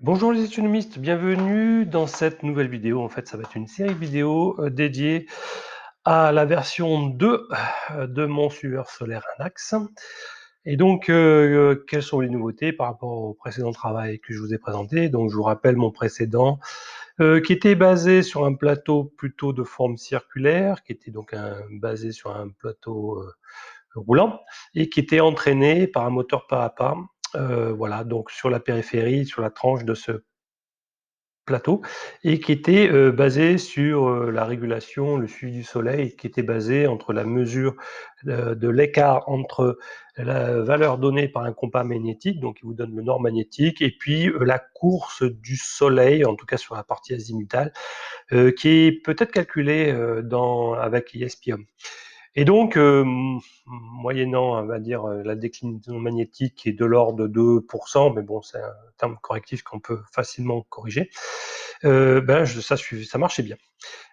Bonjour les économistes, bienvenue dans cette nouvelle vidéo. En fait, ça va être une série de vidéos dédiée à la version 2 de mon suiveur solaire Anax. Et donc, quelles sont les nouveautés par rapport au précédent travail que je vous ai présenté? Donc, je vous rappelle mon précédent qui était basé sur un plateau plutôt de forme circulaire, qui était donc basé sur un plateau roulant et qui était entraîné par un moteur pas à pas. Voilà, donc sur la périphérie, sur la tranche de ce plateau et qui était basé sur la régulation, le suivi du soleil, qui était basé entre la mesure de l'écart entre la valeur donnée par un compas magnétique, donc qui vous donne le nord magnétique, et puis la course du soleil, en tout cas sur la partie azimutale, qui est peut-être calculée avec ISPIOM. Et donc, moyennant, on va dire, la déclinaison magnétique qui est de l'ordre de 2%, mais bon, c'est un terme correctif qu'on peut facilement corriger, ça marchait bien.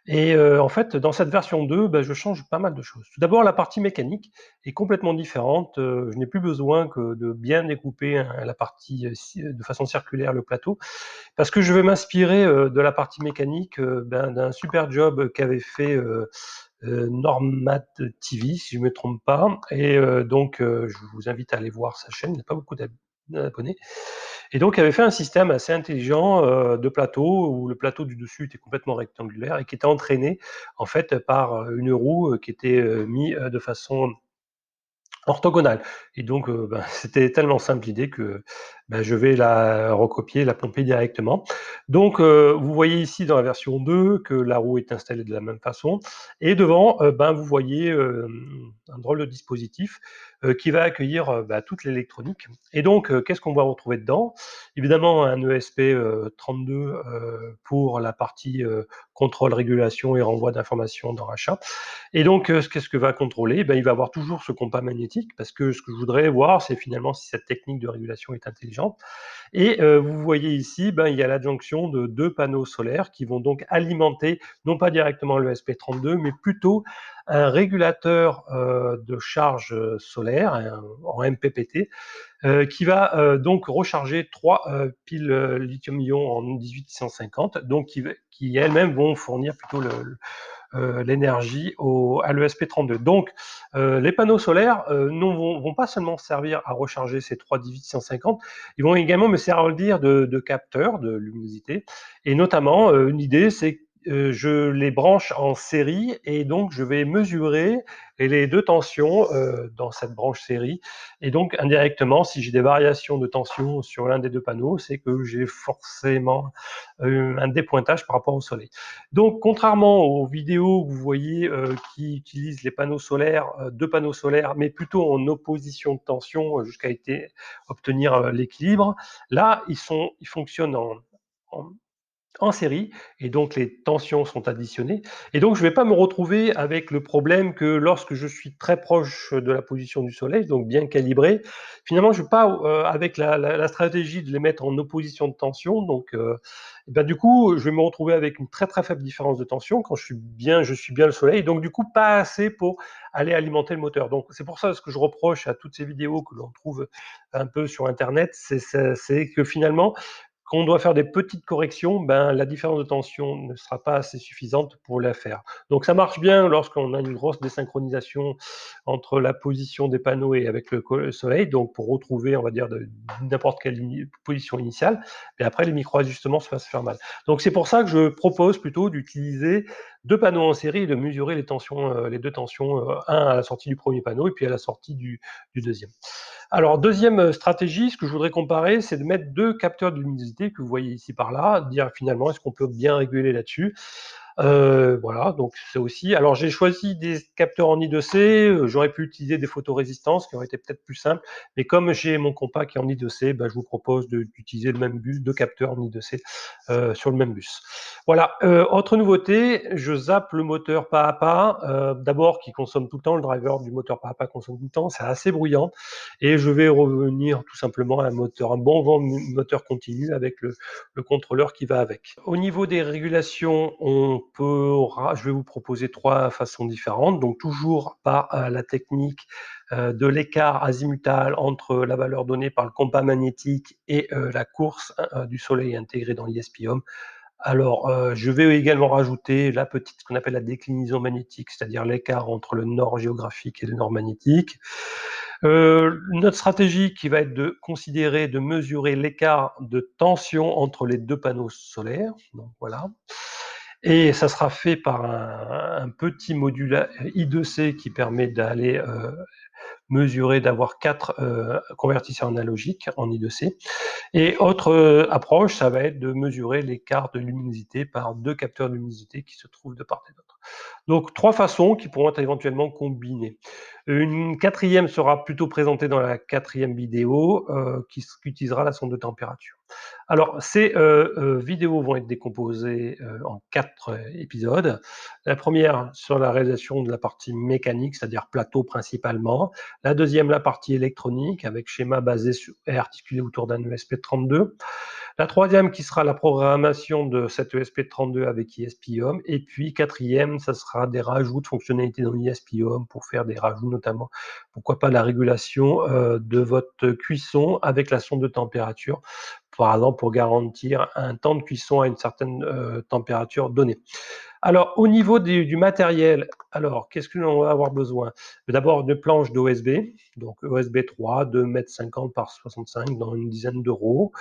Et en fait, dans cette version 2, je change pas mal de choses. Tout d'abord, la partie mécanique est complètement différente. Je n'ai plus besoin que de bien découper la partie de façon circulaire, le plateau, parce que je vais m'inspirer de la partie mécanique d'un super job qu'avait fait Normat TV, si je ne me trompe pas. Et donc, je vous invite à aller voir sa chaîne, il n'a pas beaucoup d'abonnés. Et donc, il avait fait un système assez intelligent de plateau, où le plateau du dessus était complètement rectangulaire et qui était entraîné en fait par une roue qui était mise de façon orthogonale. Et donc, c'était tellement simple l'idée que je vais la recopier, la pomper directement. Donc, vous voyez ici dans la version 2 que la roue est installée de la même façon. Et devant, vous voyez un drôle de dispositif qui va accueillir toute l'électronique. Et donc, qu'est-ce qu'on va retrouver dedans? Évidemment, un ESP32 pour la partie contrôle, régulation et renvoi d'informations dans rachat. Et donc, qu'est-ce que va contrôler? Il va avoir toujours ce compas magnétique, parce que ce que je voudrais voir, c'est finalement si cette technique de régulation est intelligente. Et vous voyez ici, il y a l'adjonction de 2 panneaux solaires qui vont donc alimenter, non pas directement le SP32, mais plutôt un régulateur de charge solaire en MPPT, qui va donc recharger 3 piles lithium-ion en 18150, donc qui elles-mêmes vont fournir plutôt l'énergie à l'ESP32. Donc, les panneaux solaires vont pas seulement servir à recharger ces 3 1850, ils vont également me servir de capteur de luminosité. Et notamment, une idée, c'est que je les branche en série et donc je vais mesurer les deux tensions dans cette branche série. Et donc, indirectement, si j'ai des variations de tension sur l'un des deux panneaux, c'est que j'ai forcément un dépointage par rapport au soleil. Donc, contrairement aux vidéos que vous voyez qui utilisent les panneaux solaires, deux panneaux solaires, mais plutôt en opposition de tension jusqu'à obtenir l'équilibre, là, ils fonctionnent en, en série, et donc les tensions sont additionnées. Et donc, je ne vais pas me retrouver avec le problème que lorsque je suis très proche de la position du Soleil, donc bien calibré, finalement, je ne vais pas, avec la stratégie de les mettre en opposition de tension, donc du coup, je vais me retrouver avec une très très faible différence de tension quand je suis bien le Soleil, donc du coup, pas assez pour aller alimenter le moteur. Donc, c'est pour ça ce que je reproche à toutes ces vidéos que l'on trouve un peu sur Internet, c'est que finalement, quand on doit faire des petites corrections, la différence de tension ne sera pas assez suffisante pour la faire. Donc ça marche bien lorsqu'on a une grosse désynchronisation entre la position des panneaux et avec le soleil, donc pour retrouver, on va dire, n'importe quelle position initiale, mais après les micro-ajustements se fassent faire mal. Donc c'est pour ça que je propose plutôt d'utiliser deux panneaux en série et de mesurer les tensions, les deux tensions, un à la sortie du premier panneau et puis à la sortie du deuxième. Alors, deuxième stratégie, ce que je voudrais comparer, c'est de mettre deux capteurs de luminosité que vous voyez ici par là, dire finalement est-ce qu'on peut bien réguler là-dessus. Voilà, donc c'est aussi. Alors j'ai choisi des capteurs en I2C, j'aurais pu utiliser des photorésistances qui auraient été peut-être plus simples, mais comme j'ai mon compas qui est en I2C, je vous propose d'utiliser le même bus, deux capteurs en I2C sur le même bus. Voilà, autre nouveauté, je zappe le moteur pas à pas, d'abord qui consomme tout le temps, le driver du moteur pas à pas consomme tout le temps, c'est assez bruyant, et je vais revenir tout simplement à un bon moteur continu avec le contrôleur qui va avec. Au niveau des régulations, on je vais vous proposer 3 façons différentes. Donc toujours par la technique de l'écart azimutal entre la valeur donnée par le compas magnétique et la course du Soleil intégrée dans l'ISP-HOM. Alors, je vais également rajouter ce qu'on appelle la déclinaison magnétique, c'est-à-dire l'écart entre le nord géographique et le nord magnétique. Notre stratégie qui va être de mesurer l'écart de tension entre les 2 panneaux solaires, donc voilà. Et ça sera fait par un petit module I2C qui permet d'aller d'avoir 4 convertisseurs analogiques en I2C. Et autre approche, ça va être de mesurer l'écart de luminosité par 2 capteurs de luminosité qui se trouvent de part et d'autre. Donc 3 façons qui pourront être éventuellement combinées. Une 4e sera plutôt présentée dans la 4e vidéo qui utilisera la sonde de température. Alors ces vidéos vont être décomposées en 4 épisodes. La première sur la réalisation de la partie mécanique, c'est-à-dire plateau principalement. La deuxième, la partie électronique avec schéma basé et articulé autour d'un ESP32. La troisième qui sera la programmation de cet ESP32 avec ISP-HOM. Et puis quatrième, ça sera des rajouts de fonctionnalités dans l'ISP-HOM pour faire des rajouts, notamment, pourquoi pas la régulation de votre cuisson avec la sonde de température, par exemple pour garantir un temps de cuisson à une certaine température donnée. Alors, au niveau du matériel, alors qu'est-ce que l'on va avoir besoin? D'abord de planches d'OSB, donc OSB 3, 2,50 m par 65 dans une dizaine d'euros.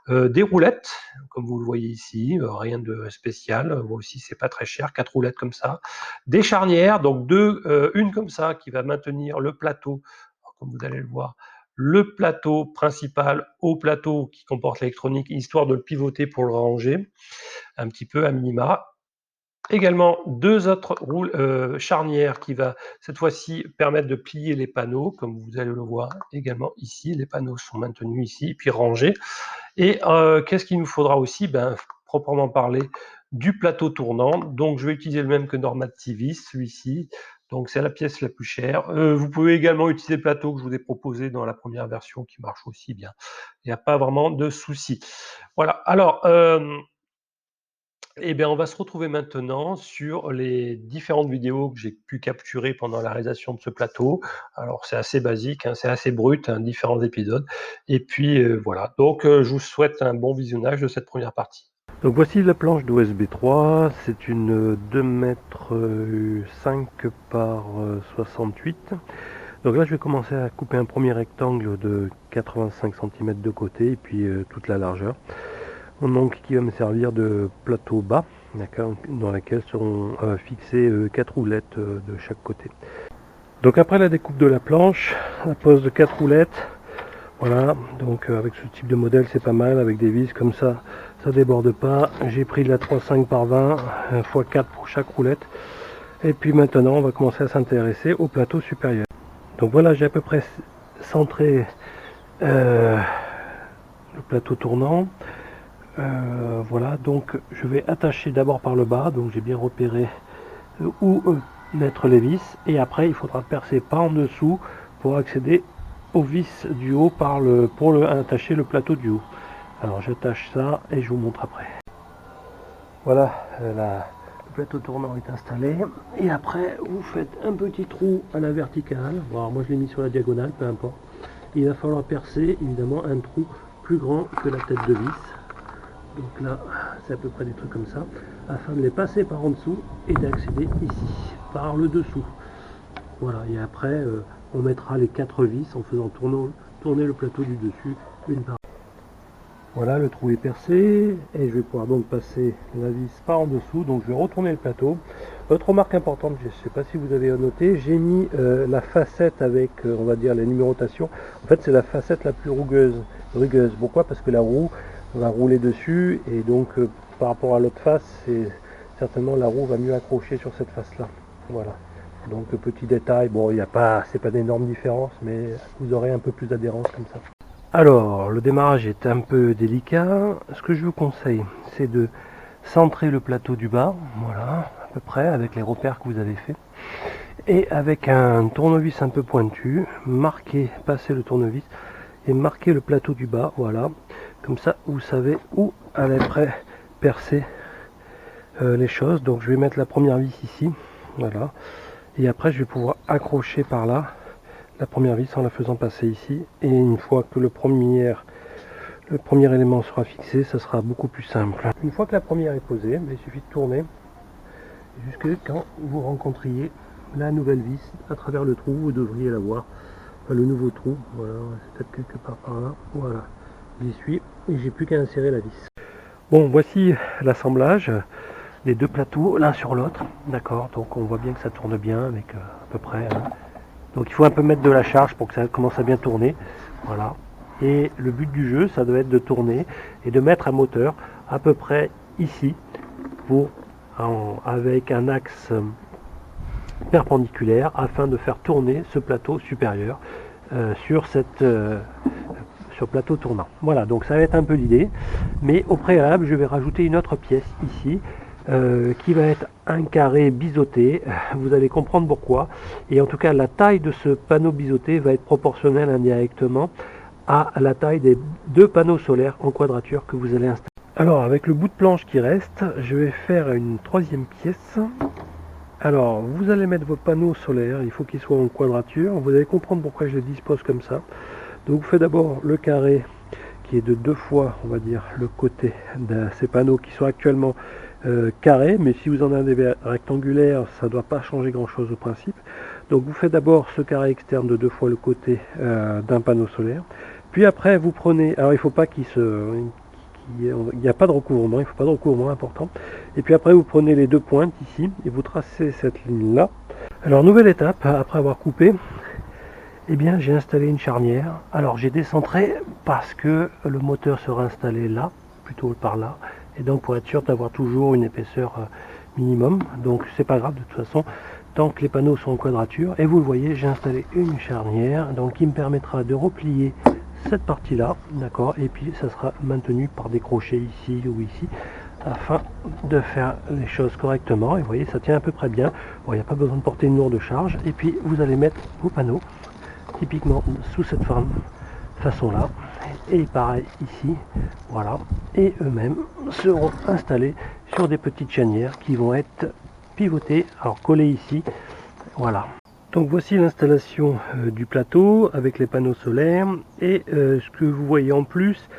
Des roulettes, comme vous le voyez ici, rien de spécial, aussi c'est pas très cher, 4 roulettes comme ça. Des charnières, donc une comme ça qui va maintenir le plateau, comme vous allez le voir, le plateau principal au plateau qui comporte l'électronique, histoire de le pivoter pour le ranger, un petit peu à minima. Également 2 autres charnières qui va cette fois-ci permettre de plier les panneaux, comme vous allez le voir également ici, les panneaux sont maintenus ici, puis rangés. Et qu'est-ce qu'il nous faudra aussi? Proprement parler, du plateau tournant. Donc je vais utiliser le même que Normativ, celui-ci. Donc c'est la pièce la plus chère. Vous pouvez également utiliser le plateau que je vous ai proposé dans la première version qui marche aussi bien. Il n'y a pas vraiment de souci. Voilà. Alors, on va se retrouver maintenant sur les différentes vidéos que j'ai pu capturer pendant la réalisation de ce plateau. Alors c'est assez basique, c'est assez brut, différents épisodes. Et puis voilà, donc je vous souhaite un bon visionnage de cette première partie. Donc voici la planche d'OSB 3, c'est une 2 m 5 par 68. Donc là je vais commencer à couper un premier rectangle de 85 cm de côté et puis toute la largeur. Donc qui va me servir de plateau bas, dans laquelle seront fixées 4 roulettes de chaque côté. Donc après la découpe de la planche, la pose de 4 roulettes, voilà, donc avec ce type de modèle c'est pas mal, avec des vis comme ça déborde pas. J'ai pris de la 3,5 par 20 x 4 pour chaque roulette. Et puis maintenant on va commencer à s'intéresser au plateau supérieur. Donc voilà, j'ai à peu près centré le plateau tournant. Voilà, donc je vais attacher d'abord par le bas, donc j'ai bien repéré où mettre les vis, et après il faudra percer par en dessous pour accéder aux vis du haut pour attacher le plateau du haut. Alors j'attache ça et je vous montre après. Voilà, le plateau tournant est installé, et après vous faites un petit trou à la verticale. Bon, alors moi je l'ai mis sur la diagonale, peu importe. Il va falloir percer évidemment un trou plus grand que la tête de vis. Donc là, c'est à peu près des trucs comme ça, afin de les passer par en dessous et d'accéder ici, par le dessous. Voilà, et après, on mettra les 4 vis en faisant tourner le plateau du dessus, une par une. Voilà, le trou est percé, et je vais pouvoir donc passer la vis par en dessous, donc je vais retourner le plateau. Autre remarque importante, je ne sais pas si vous avez noté, j'ai mis la facette avec, on va dire, la numérotation. En fait, c'est la facette la plus rugueuse. Pourquoi? Parce que la roue va rouler dessus, et donc par rapport à l'autre face, c'est certainement la roue va mieux accrocher sur cette face là. Voilà, donc petit détail, bon, c'est pas d'énormes différences, mais vous aurez un peu plus d'adhérence comme ça. Alors le démarrage est un peu délicat. Ce que je vous conseille, c'est de centrer le plateau du bas, voilà, à peu près avec les repères que vous avez fait, et avec un tournevis un peu pointu, passer le tournevis et marquer le plateau du bas, voilà. Comme ça, vous savez où aller percer les choses. Donc je vais mettre la première vis ici, voilà, et après je vais pouvoir accrocher par là la première vis en la faisant passer ici, et une fois que le premier élément sera fixé, ça sera beaucoup plus simple. Une fois que la première est posée, il suffit de tourner jusque quand vous rencontriez la nouvelle vis à travers le trou. Vous devriez la voir, enfin, le nouveau trou, voilà, c'est peut-être quelque part par là, voilà, j'y suis, et j'ai plus qu'à insérer la vis. Bon, voici l'assemblage des deux plateaux l'un sur l'autre, d'accord, donc on voit bien que ça tourne bien avec à peu près, hein. Donc il faut un peu mettre de la charge pour que ça commence à bien tourner, voilà. Et le but du jeu, ça doit être de tourner et de mettre un moteur à peu près ici, avec un axe perpendiculaire, afin de faire tourner ce plateau supérieur sur plateau tournant. Voilà, donc ça va être un peu l'idée, mais au préalable je vais rajouter une autre pièce ici qui va être un carré biseauté. Vous allez comprendre pourquoi, et en tout cas la taille de ce panneau biseauté va être proportionnelle indirectement à la taille des deux panneaux solaires en quadrature que vous allez installer. Alors avec le bout de planche qui reste, je vais faire une troisième pièce. Alors vous allez mettre vos panneaux solaires, il faut qu'ils soient en quadrature, vous allez comprendre pourquoi je les dispose comme ça. Donc vous faites d'abord le carré qui est de 2 fois, on va dire, le côté de ces panneaux qui sont actuellement carrés, mais si vous en avez des rectangulaires, ça ne doit pas changer grand chose au principe. Donc vous faites d'abord ce carré externe de 2 fois le côté d'un panneau solaire, puis après vous prenez, alors il ne faut pas qu'il n'y a pas de recouvrement, il ne faut pas de recouvrement important, et puis après vous prenez les deux pointes ici et vous tracez cette ligne là. Alors nouvelle étape, après avoir coupé, eh bien j'ai installé une charnière. Alors j'ai décentré parce que le moteur sera installé là, plutôt par là, et donc pour être sûr d'avoir toujours une épaisseur minimum. Donc c'est pas grave de toute façon, tant que les panneaux sont en quadrature. Et vous le voyez, j'ai installé une charnière donc qui me permettra de replier cette partie là, d'accord, et puis ça sera maintenu par des crochets ici ou ici, afin de faire les choses correctement. Et vous voyez, ça tient à peu près bien. Bon, il n'y a pas besoin de porter une lourde charge. Et puis vous allez mettre vos panneaux typiquement sous cette façon là, et pareil ici, voilà, et eux-mêmes seront installés sur des petites chanières qui vont être pivotées, alors collées ici, voilà. Donc voici l'installation du plateau avec les panneaux solaires, et ce que vous voyez en plus,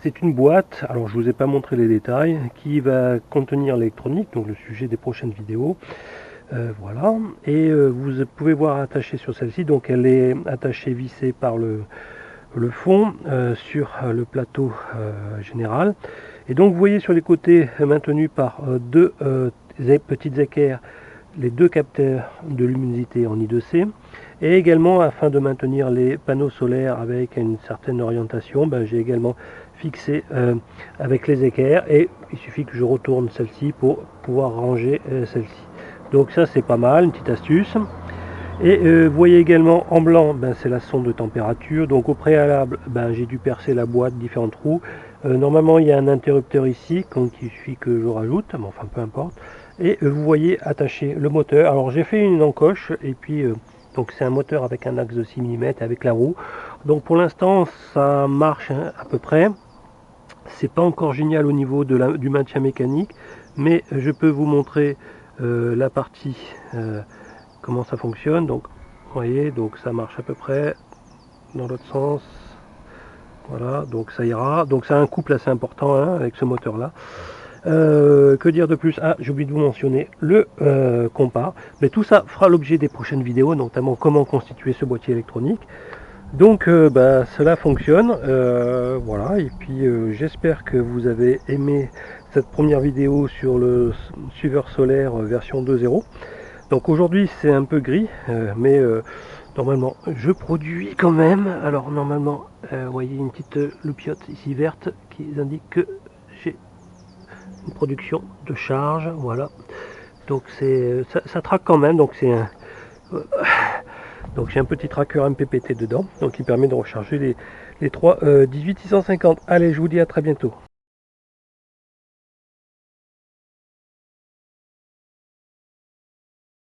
c'est une boîte, alors je vous ai pas montré les détails, qui va contenir l'électronique, donc le sujet des prochaines vidéos. Voilà, et vous pouvez voir attachée sur celle-ci, donc elle est attachée vissée par le fond sur le plateau général, et donc vous voyez sur les côtés maintenus par deux petites équerres les deux capteurs de luminosité en I2C, et également afin de maintenir les panneaux solaires avec une certaine orientation, j'ai également fixé avec les équerres, et il suffit que je retourne celle-ci pour pouvoir ranger celle-ci. Donc ça c'est pas mal, une petite astuce. Et vous voyez également en blanc, c'est la sonde de température. Donc au préalable, j'ai dû percer la boîte, différents trous. Normalement il y a un interrupteur ici, donc il suffit que je rajoute, mais enfin peu importe. Et vous voyez attacher le moteur. Alors j'ai fait une encoche, et puis donc c'est un moteur avec un axe de 6 mm avec la roue. Donc pour l'instant ça marche à peu près. C'est pas encore génial au niveau de du maintien mécanique, mais je peux vous montrer la partie comment ça fonctionne. Donc vous voyez, donc ça marche à peu près dans l'autre sens, voilà, donc ça ira. Donc c'est un couple assez important avec ce moteur là. Que dire de plus? Ah, j'ai oublié de vous mentionner le compas, mais tout ça fera l'objet des prochaines vidéos, notamment comment constituer ce boîtier électronique. Donc cela fonctionne, voilà, et puis j'espère que vous avez aimé cette première vidéo sur le suiveur solaire version 2.0. Donc aujourd'hui c'est un peu gris, mais normalement je produis quand même. Alors normalement, vous voyez une petite loupiote ici verte qui indique que j'ai une production de charge, voilà. Donc ça traque quand même, donc c'est un... Donc j'ai un petit tracker MPPT dedans, donc qui permet de recharger les trois 18650. Allez, je vous dis à très bientôt.